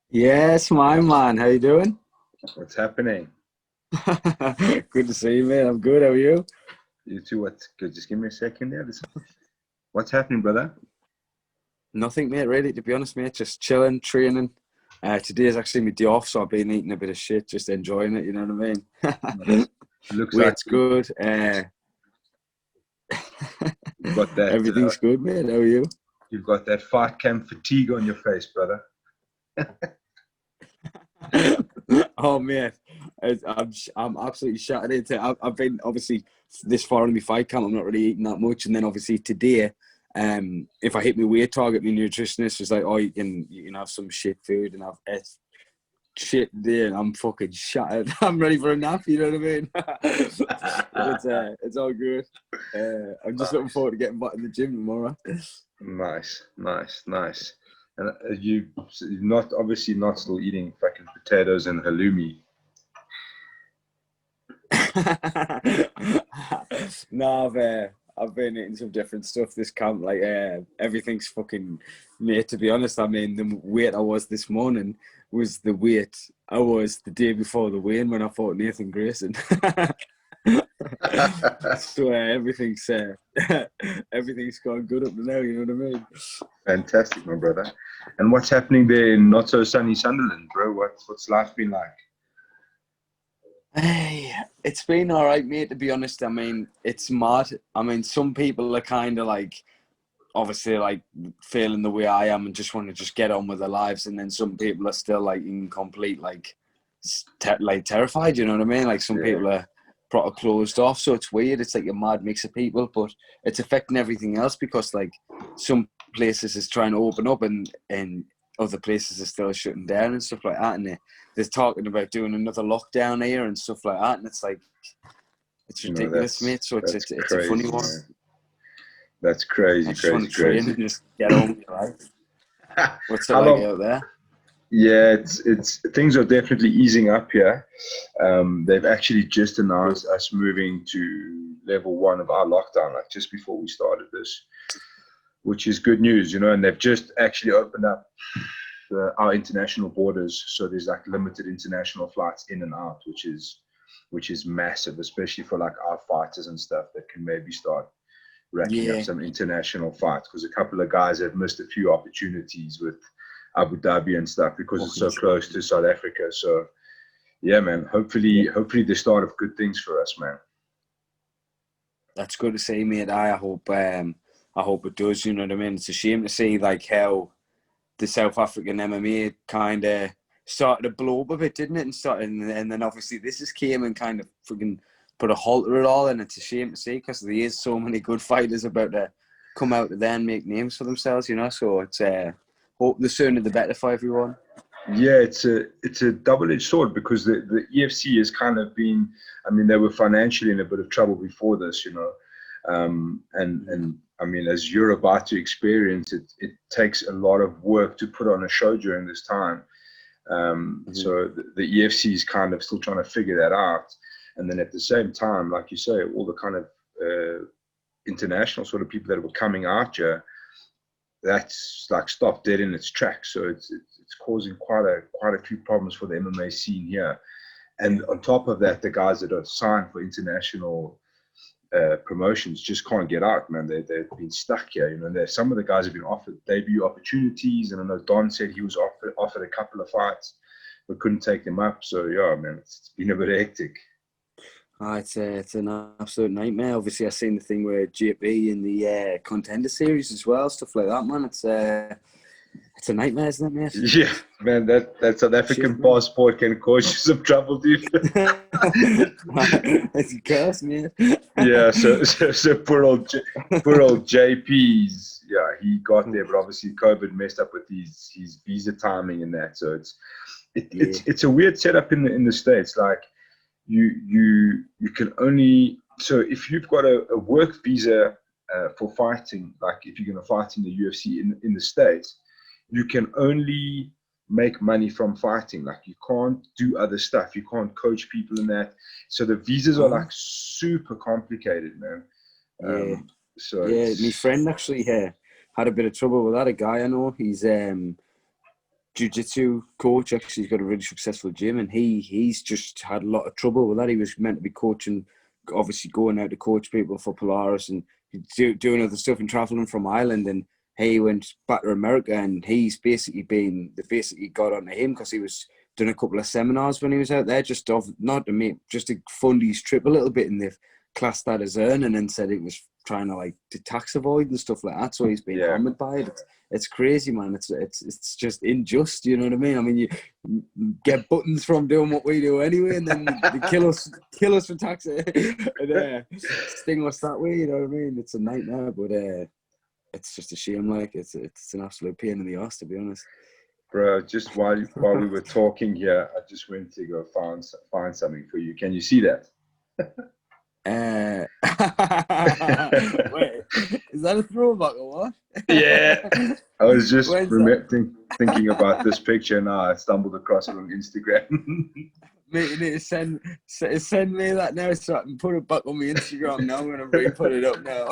Yes, my man. How you doing? What's happening? Good to see you, man. I'm good. How are you? You two, what's good? Just give me a second there. What's happening, brother? Nothing, mate. Really, to be honest, mate. Just chilling, training. Today is actually my day off, so I've been eating a bit of shit, just enjoying it. You know what I mean? Nice. Looks like Weight's good. you've got that. Everything's good, mate. How are you? You've got that fight camp fatigue on your face, brother. Oh man, I'm absolutely shattered into. I've been obviously this far in my fight camp. I'm not really eating that much, and then obviously today, if I hit my weight target, my nutritionist was like, "Oh, you can have some shit food and have shit there." And I'm fucking shattered. I'm ready for a nap. You know what I mean? But it's all good. I'm just looking Nice, forward to getting back in the gym tomorrow. nice. And you're not obviously not still eating fucking potatoes and halloumi. No, I've been eating some different stuff this camp. Like everything's fucking mate. To be honest, I mean the weight I was this morning was the weight I was the day before the weigh-in when I fought Nathan Grayson. So everything's gone good up to now. You know what I mean? Fantastic, my brother. And what's happening there in not so sunny Sunderland, bro? What's life been like? Hey, it's been all right, mate. To be honest, I mean it's mad. I mean some people are kind of like obviously like feeling the way I am and just want to just get on with their lives, and then some people are still like in complete like like terrified. You know what I mean? Like some Yeah, people are proper closed off. So it's weird. It's like a mad mix of people, but it's affecting everything else because like some places is trying to open up and other places are still shutting down and stuff like that. And they're talking about doing another lockdown here and stuff like that. And it's like it's no, ridiculous, mate. So that's it's a funny crazy, one. man. That's I crazy, just want crazy, to train crazy. and just get on with your life. What's it How like long? out there? Yeah, it's things are definitely easing up here. They've actually just Good. announced us moving to level one of our lockdown, like just before we started this, which is good news, you know. And they've just actually opened up our international borders, so there's like limited international flights in and out, which is massive, especially for like our fighters and stuff that can maybe start racking up Yeah, some international fights because a couple of guys have missed a few opportunities with Abu Dhabi and stuff because it's fucking so close to South Africa. So yeah, man. yeah. Hopefully the start of good things for us, man. That's good to see, mate. I hope it does. You know what I mean? It's a shame to see like how the South African MMA kind of started to blow up a bit, didn't it? And then obviously this has came and kind of freaking put a halt to it all. And it's a shame to see because there is so many good fighters about to come out of there and make names for themselves. You know, so it's hope the sooner the better for everyone. Yeah, it's a double-edged sword because the EFC has kind of been. I mean, they were financially in a bit of trouble before this, you know, and I mean, as you're about to experience it, it takes a lot of work to put on a show during this time. Mm-hmm. So the EFC is kind of still trying to figure that out, and then at the same time, like you say, all the kind of international sort of people that were coming out here, that's like stopped dead in its tracks. So it's causing quite a few problems for the MMA scene here. And on top of that, the guys that are signed for international promotions just can't get out, man. They've been stuck here. You know, some of the guys have been offered debut opportunities, and I know Don said he was offered a couple of fights, but couldn't take them up. So yeah, man, it's been a bit hectic. It's an absolute nightmare. Obviously, I seen the thing with JP in the contender series as well, stuff like that, man. It's a nightmare, isn't it, mate? Yeah, man, that South Shit, African man. passport can cause you some trouble, dude. It's a curse, man. Yeah, so poor old JP's, yeah, he got there, but obviously COVID messed up with his visa timing and that. So Yeah. it's a weird setup in the States. Like you can only, so if you've got a work visa for fighting, like if you're going to fight in the UFC in the States, you can only make money from fighting. Like you can't do other stuff. You can't coach people in that. So the visas are Huh? like super complicated, man. Yeah. So Yeah. My it's friend actually had a bit of trouble with that. A guy I know, he's jiu-jitsu coach. Actually, he's got a really successful gym, and he's just had a lot of trouble with that. He was meant to be coaching, obviously going out to coach people for Polaris and doing other stuff and traveling from Ireland, and he went back to America, and they basically got onto him because he was doing a couple of seminars when he was out there, just to fund his trip a little bit, and they've classed that as earning and said it was trying to like to tax avoid and stuff like that. So he's been hammered by it. It's crazy, man. It's just unjust. You know what I mean? I mean, you get buttons from doing what we do anyway, and then they kill us for taxing and sting us that way. You know what I mean? It's a nightmare, but it's just a shame. Like it's an absolute pain in the ass, to be honest. Bro, just while we were talking here, I just went to go find something for you. Can you see that? Wait, is that a throwback or what? Yeah, I was just thinking about this picture now. I stumbled across it on Instagram. Mate, you need to send me that now so I can put it back on my Instagram now. I'm going to re-put it up now.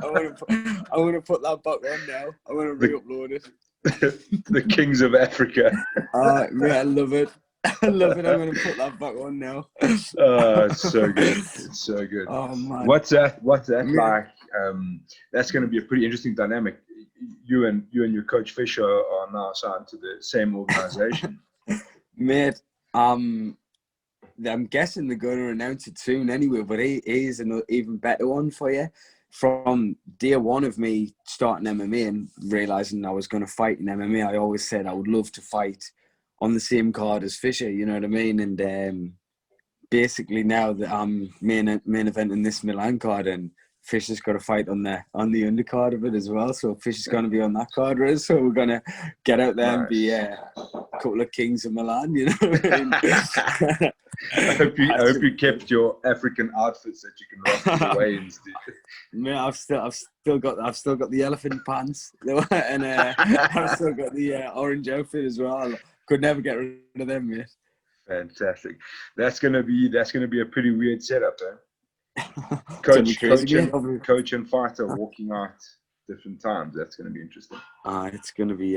I want to put that back on now. I want to re-upload it. The Kings of Africa. Mate, I love it. I love it. I'm going to put that back on now. Oh, it's so good. It's so good. Oh, man. What's that like? That's going to be a pretty interesting dynamic. You and your coach Fisher are now signed to the same organization. Mate, I'm guessing they're going to announce it soon anyway, but here's an even better one for you. From day one of me starting MMA and realizing I was going to fight in MMA, I always said I would love to fight on the same card as Fisher, you know what I mean? And basically now that I'm main eventing this Milan card, and Fisher's got a fight on the undercard of it as well. So Fisher's going to be on that card, right? So we're going to get out there and be a couple of kings of Milan, you know what I mean? I hope you kept your African outfits that you can rock to the weigh-ins. Man, I've still got the elephant pants, and I've still got the orange outfit as well. Could never get rid of them, mate. Fantastic. That's gonna be a pretty weird setup, eh? Coach and fighter walking out different times. That's gonna be interesting. It's gonna be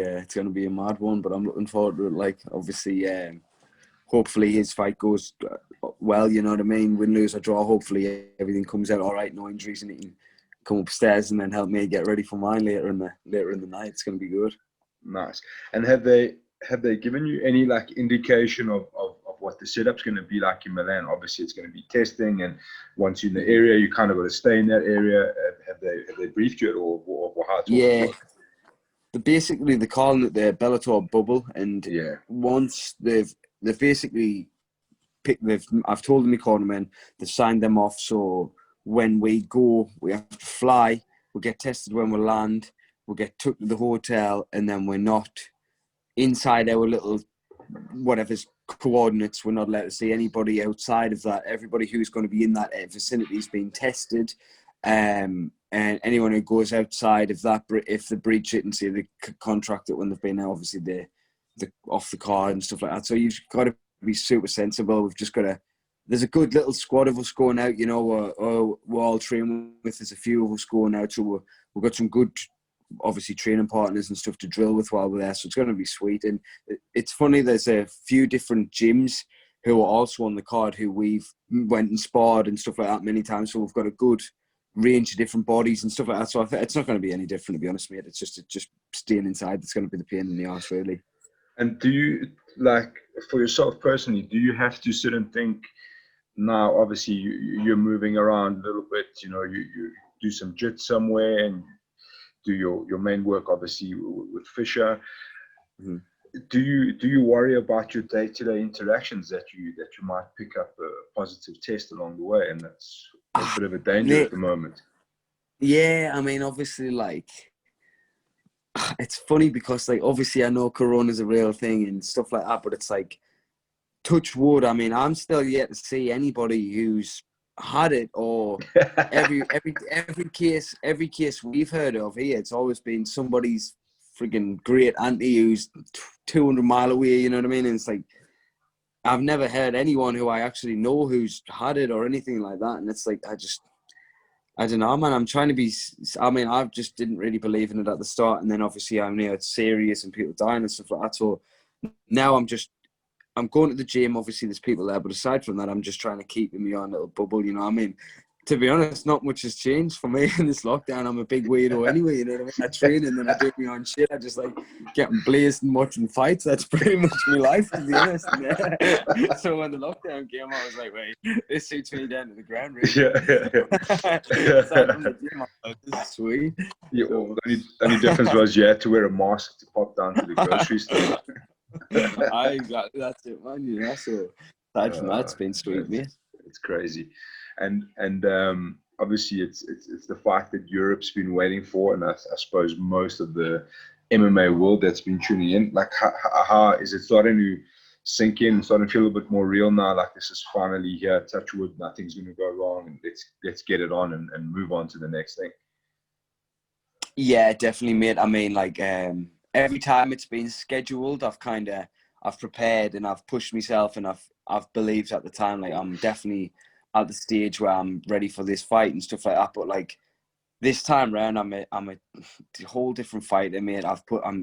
a mad one, but I'm looking forward to it. Like, obviously, hopefully his fight goes well. You know what I mean? Win, lose or draw. Hopefully everything comes out all right, no injuries, and he can come upstairs and then help me get ready for mine later in the night. It's gonna be good. Nice. And have they given you any like indication of what the setup's going to be like in Milan? Obviously, it's going to be testing, and once you're in the area, you kind of got to stay in that area. Have they briefed you at all, or how it's yeah. They're calling it the Bellator bubble, and once they've basically I've told them, cornermen, they've signed them off. So when we go, we have to fly. We'll get tested when we land. We'll get took to the hotel, and then we're not inside our little whatever's coordinates. We're not allowed to see anybody outside of that. Everybody who's going to be in that vicinity is being tested, and anyone who goes outside of that, if they breach it and say they contract it when they've been obviously the off the card and stuff like that. So you've got to be super sensible. We've just got to. There's a good little squad of us going out. You know, we're all training with. There's a few of us going out, so we've got some good, obviously, training partners and stuff to drill with while we're there. So it's going to be sweet. And it's funny, there's a few different gyms who are also on the card who we've went and sparred and stuff like that many times. So we've got a good range of different bodies and stuff like that. So it's not going to be any different, to be honest, mate. It's just staying inside that's going to be the pain in the arse, really. And do you, like, for yourself personally, do you have to sit and think, now, obviously, you're moving around a little bit, you know, you do some jits somewhere and do your main work, obviously, with Fisher. Mm-hmm. Do you worry about your day-to-day interactions that you might pick up a positive test along the way, and that's a bit of a danger at the moment? Yeah, I mean, obviously, like, it's funny because, like, obviously, I know Corona's a real thing and stuff like that, but it's like, touch wood. I mean, I'm still yet to see anybody who's had it, or every case we've heard of here, it's always been somebody's friggin' great auntie who's 200 mile away, you know what I mean? And it's like, I've never heard anyone who I actually know who's had it or anything like that. And it's like, I don't know, man. I'm trying to be. I mean, I just didn't really believe in it at the start, and then obviously I knew it's serious and people dying and stuff like that. So now I'm going to the gym. Obviously, there's people there, but aside from that, I'm just trying to keep in my own little bubble. You know what I mean? To be honest, not much has changed for me in this lockdown. I'm a big weirdo anyway. You know what I mean? I train and then I do my own shit. I just like getting blazed and watching fights. That's pretty much my life, to be honest. So when the lockdown came, I was like, wait, this suits me down to the ground, really. Aside from the gym, I'm like, this is sweet. Yeah, well, the only difference was you had to wear a mask to pop down to the grocery store. Exactly, that's it, man. You know, so aside from that, it's been sweet, mate. It's crazy, and obviously it's the fight that Europe's been waiting for, and I suppose most of the MMA world that's been tuning in. Like, how is it starting to sink in, starting to feel a bit more real now? Like, this is finally here. Touch wood, nothing's going to go wrong, and let's get it on and move on to the next thing. Yeah, definitely, mate. I mean, like, every time it's been scheduled, I've prepared and I've pushed myself, and I've believed at the time, like, I'm definitely at the stage where I'm ready for this fight and stuff like that. But like this time round, I'm a whole different fighter, mate.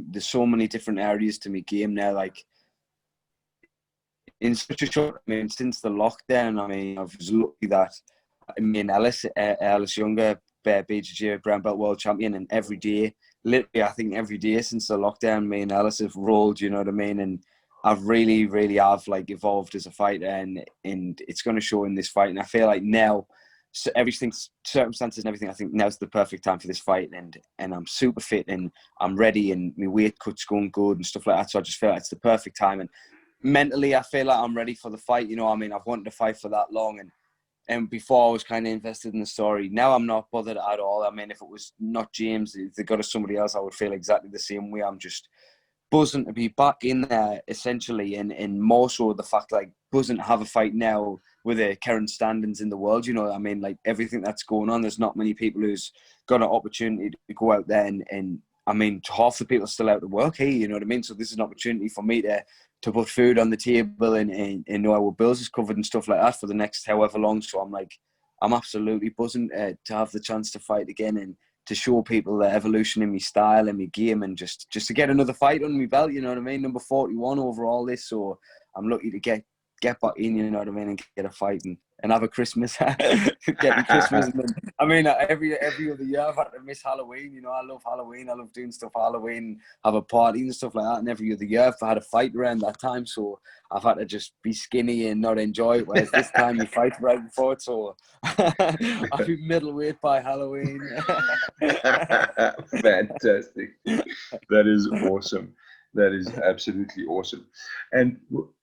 There's so many different areas to my game now. Like, in such a short, I mean, since the lockdown, I mean, I was lucky that me and Ellis Younger, BJJ brown belt world champion, and every day, literally, I think every day since the lockdown, me and Ellis have rolled. You know what I mean? And I've really, really have like evolved as a fighter, and it's going to show in this fight. And I feel like now, so everything, circumstances and everything, I think now's the perfect time for this fight, and I'm super fit and I'm ready, and my weight cut's going good and stuff like that. So I just feel like it's the perfect time, and mentally, I feel like I'm ready for the fight. You know, I mean, I've wanted to fight for that long, and before I was kind of invested in the story. Now I'm not bothered at all. I mean, if it was not James, if they got us somebody else, I would feel exactly the same way. I'm just buzzing to be back in there, essentially, and more so the fact, like, buzzing to have a fight now with the current standings in the world. You know, I mean, like, everything that's going on, there's not many people who's got an opportunity to go out there and I mean, half the people are still out to work here, you know what I mean? So this is an opportunity for me to put food on the table and know our bills is covered and stuff like that for the next however long. So I'm like, I'm absolutely buzzing to have the chance to fight again and to show people the evolution in my style and my game, and just to get another fight on my belt, you know what I mean? Number 41 overall this, so I'm lucky to get back in, you know what I mean, and get a fight and have a Christmas. Getting Christmas. And then, I mean, every other year I've had to miss Halloween. You know, I love Halloween. I love doing stuff for Halloween, have a party and stuff like that. And every other year I've had a fight around that time. So I've had to just be skinny and not enjoy it. Whereas this time you fight right before it. So I'll be middleweight by Halloween. Fantastic. That is awesome. That is absolutely awesome. And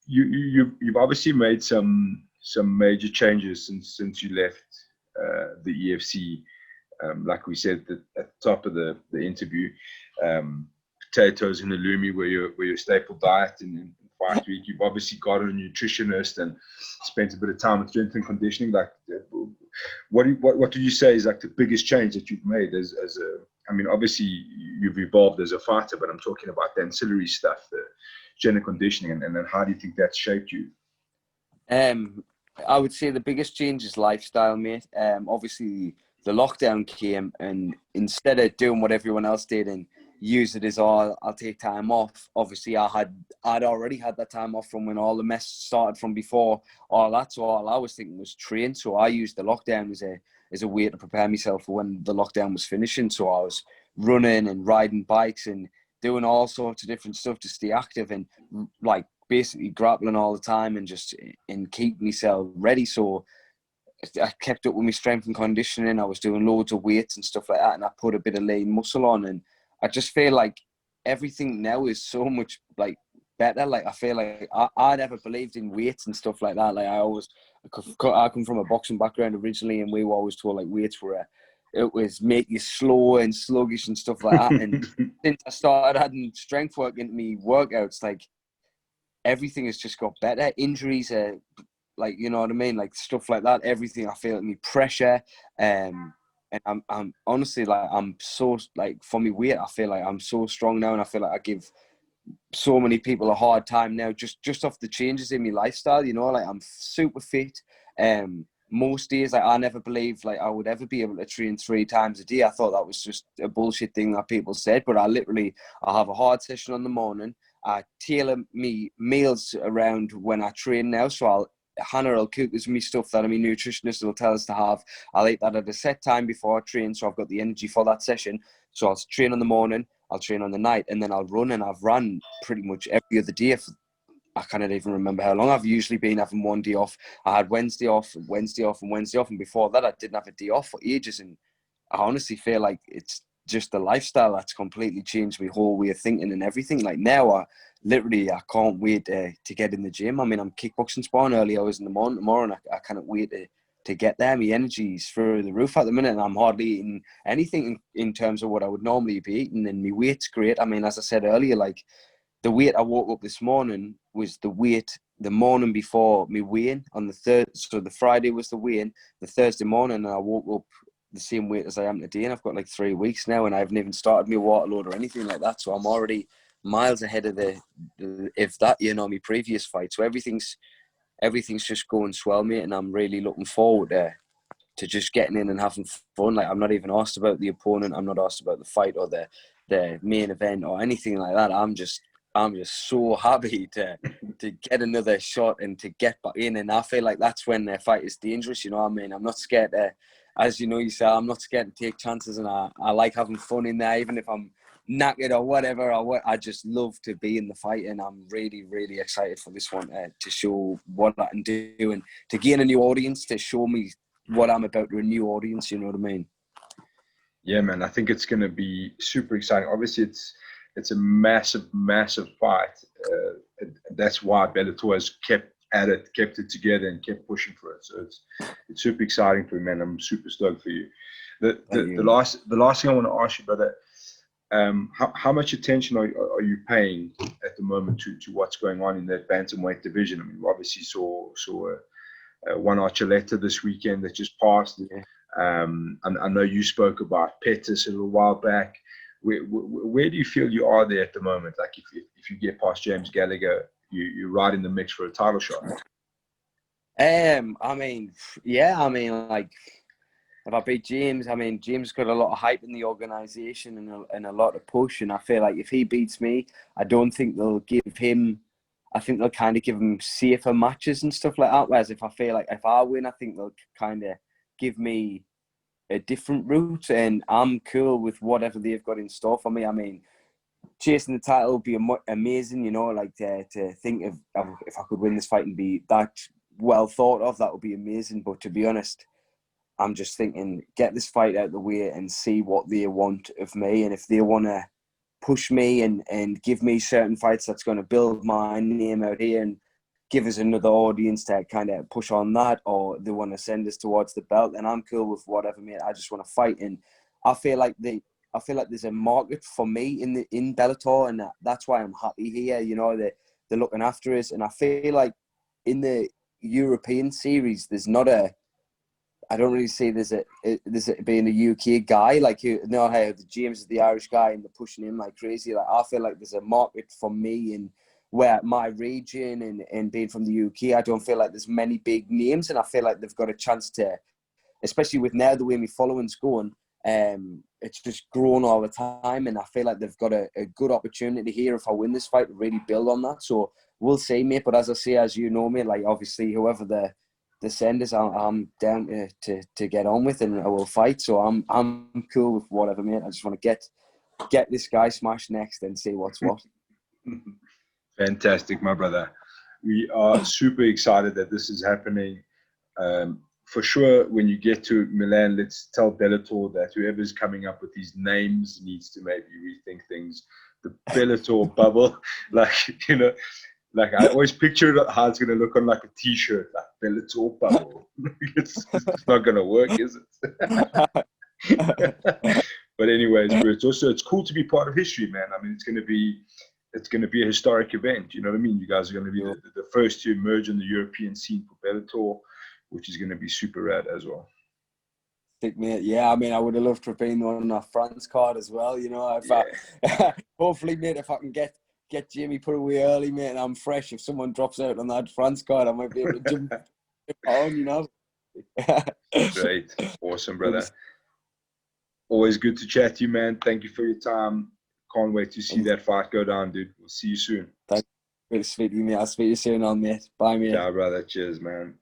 you've obviously made some major changes since you left the EFC. Like we said at the top of the interview, potatoes and halloumi were your staple diet in fight week. You've obviously got a nutritionist and spent a bit of time with strength and conditioning. Like, what do you say is like the biggest change that you've made as a? I mean, obviously you've evolved as a fighter, but I'm talking about the ancillary stuff, the strength and conditioning, and then how do you think that's shaped you? I would say the biggest change is lifestyle, mate. Obviously the lockdown came, and instead of doing what everyone else did and use it as I'll take time off. Obviously, I'd already had that time off from when all the mess started from before all that. So all I was thinking was train. So I used the lockdown as a way to prepare myself for when the lockdown was finishing. So I was running and riding bikes and doing all sorts of different stuff to stay active and like basically grappling all the time and keep myself ready. So I kept up with my strength and conditioning. I was doing loads of weights and stuff like that, and I put a bit of lean muscle on, and I just feel like everything now is so much like better. Like, I feel like I never believed in weights and stuff like that. Like, I come from a boxing background originally, and we were always told like weights were it was make you slow and sluggish and stuff like that. And since I started adding strength work into me workouts, like, everything has just got better. Injuries are like, you know what I mean, like stuff like that. Everything, I feel me pressure, and I'm honestly like, I'm so like, for me weight, I feel like I'm so strong now, and I feel like I give so many people a hard time now just off the changes in my lifestyle. You know, like, I'm super fit. most days, like, I never believed like I would ever be able to train 3 times a day. I thought that was just a bullshit thing that people said. But I have a hard session on the morning. I tailor me meals around when I train now. So Hannah will cook us me stuff that my nutritionist will tell us to have. I'll eat that at a set time before I train, so I've got the energy for that session. So I'll train in the morning, I'll train on the night, and then I'll run. And I've run pretty much every other day. I cannot even remember how long. I've usually been having one day off. I had Wednesday off, Wednesday off, and Wednesday off. And before that, I didn't have a day off for ages. And I honestly feel like it's just the lifestyle that's completely changed my whole way of thinking and everything. Like now, I can't wait to get in the gym. I mean, I'm kickboxing sparring early hours in the morning tomorrow, and I cannot wait to get there. My energy's through the roof at the minute, and I'm hardly eating anything in terms of what I would normally be eating. And my weight's great. I mean, as I said earlier, like, the weight I woke up this morning was the weight the morning before me weigh-in on the third. So the Friday was the weigh-in. The Thursday morning, and I woke up the same weight as I am today, and I've got like 3 weeks now, and I haven't even started my water load or anything like that. So I'm already miles ahead of my previous fight. So everything's just going swell, mate, and I'm really looking forward to just getting in and having fun. Like, I'm not even asked about the opponent. I'm not asked about the fight or the main event or anything like that. I'm just so happy to get another shot and to get back in. And I feel like that's when the fight is dangerous. You know what I mean? I'm not scared to, as you know, I'm not scared to take chances, and I like having fun in there, even if I'm knackered or whatever. I just love to be in the fight, and I'm really, really excited for this one to show what I can do and to gain a new audience, to show me what I'm about to a new audience. You know what I mean? Yeah, man. I think it's going to be super exciting. Obviously, it's a massive, massive fight. That's why Bellator has kept it together, and kept pushing for it. So it's super exciting for me, man. I'm super stoked for you. The last thing I want to ask you, brother, how much attention are you paying at the moment to what's going on in that bantamweight division? I mean, we obviously saw one Archuleta this weekend that just passed. Yeah. I know you spoke about Pettis a little while back. Where do you feel you are there at the moment? Like, if you get past James Gallagher, you're right in the mix for a title shot. I mean, yeah, I mean, like, if I beat James, I mean, James got a lot of hype in the organisation and a lot of push. And I feel like if he beats me, I don't think they'll give him, I think they'll kind of give him safer matches and stuff like that. Whereas if I win, I think they'll kind of give me a different route, and I'm cool with whatever they've got in store for me. I mean, chasing the title would be amazing, you know, like to think of if I could win this fight and be that well thought of, that would be amazing. But to be honest, I'm just thinking, get this fight out of the way and see what they want of me. And if they want to push me and give me certain fights that's going to build my name out here and give us another audience to kind of push on that, or they want to send us towards the belt, and I'm cool with whatever, mate. I just want to fight. And I feel like there's a market for me in Bellator, and that's why I'm happy here. You know, they're looking after us, and I feel like in the European series, there's not a, I don't really see there's being a UK guy like you know how the James is the Irish guy and they're pushing him like crazy. Like, I feel like there's a market for me in where my region and being from the UK, I don't feel like there's many big names, and I feel like they've got a chance to, especially with now the way my following's going, it's just grown all the time, and I feel like they've got a good opportunity here if I win this fight to really build on that. So we'll see, mate. But as I say, as you know, mate, like, obviously whoever the senders, I'm down to get on with, and I will fight. So I'm cool with whatever, mate. I just want to get this guy smashed next and see what's what. Fantastic, my brother. We are super excited that this is happening. For sure, when you get to Milan, let's tell Bellator that whoever's coming up with these names needs to maybe rethink things. The Bellator bubble, like, you know, like, I always picture how it's going to look on like a T-shirt, like Bellator bubble. It's not going to work, is it? But anyways, bro, it's cool to be part of history, man. I mean, it's going to be a historic event. You know what I mean? You guys are going to be the first to emerge in the European scene for Bellator, which is going to be super rad as well. Mate, yeah, I mean, I would have loved to have been on a France card as well. You know, hopefully, mate, if I can get Jimmy put away early, mate, and I'm fresh. If someone drops out on that France card, I might be able to jump on. You know. Great. Awesome, brother. Always good to chat to you, man. Thank you for your time. Can't wait to see that fight go down, dude. We'll see you soon. Thank you. Good to speak to you, mate. I'll speak to you soon on, mate. Bye, mate. Ciao, brother. Cheers, man.